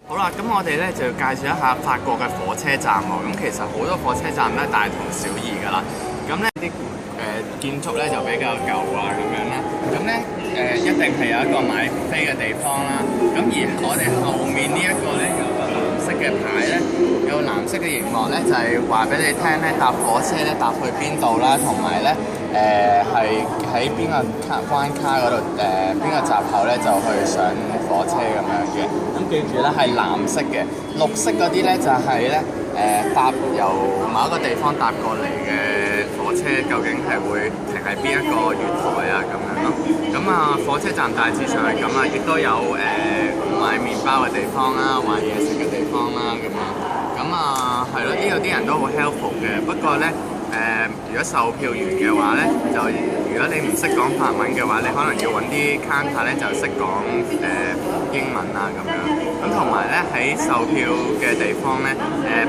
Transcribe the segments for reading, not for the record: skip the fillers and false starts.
好啦，咁我哋咧就要介紹一下法國嘅火車站喎。咁其實好多火車站咧大同小異㗎啦。咁咧啲建築咧就比較舊啊咁樣啦。咁咧一定係有一個買飛嘅地方啦。咁而我哋後面呢一個咧有個藍色嘅牌咧，有個藍色嘅熒幕咧就係話俾你聽咧搭火車咧搭去邊度啦，同埋咧係喺邊個關卡嗰度邊個閘口咧就去上火車咁樣嘅。咁記住咧係藍色嘅，綠色嗰啲咧就係咧搭由某一個地方搭過嚟嘅火車，究竟係會停喺邊一個月台啊咁樣咯。咁啊火車站大致上係咁啊，亦都有買麵包嘅地方啦，買嘢食嘅地方啦咁樣。咁啊係咯，呢度啲人都好 helpful 嘅。不過咧如果售票員嘅話咧，就如果你唔識講法文嘅話，你可能要揾啲 counter 咧就識講英文啊咁樣。咁同埋咧喺售票嘅地方咧，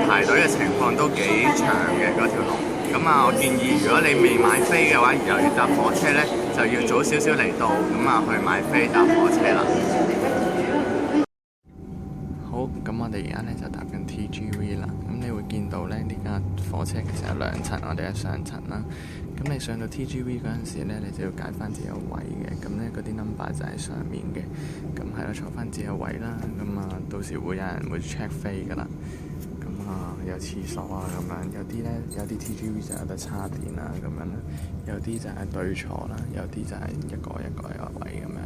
排隊嘅情況都幾長嘅嗰條龍。咁啊，我建議如果你未買飛嘅話，又要搭火車咧，就要早少少嚟到，咁啊去買飛搭火車啦。好，咁我哋而家咧就搭緊 TGV 啦。咁你會見到咧呢架火車其實有兩層，我哋係上層啦。咁你上到 TGV 嗰陣時咧，你就要揀翻自己個位嘅。咁咧嗰啲 number 就喺上面嘅。咁係咯，坐翻自己個位啦。咁啊，到時會有人會 check 飛噶啦。咁啊，有廁所啊咁樣。有啲 TGV 就有得叉電啊咁樣啦。有啲就係對坐啦，有啲就係一個位咁樣。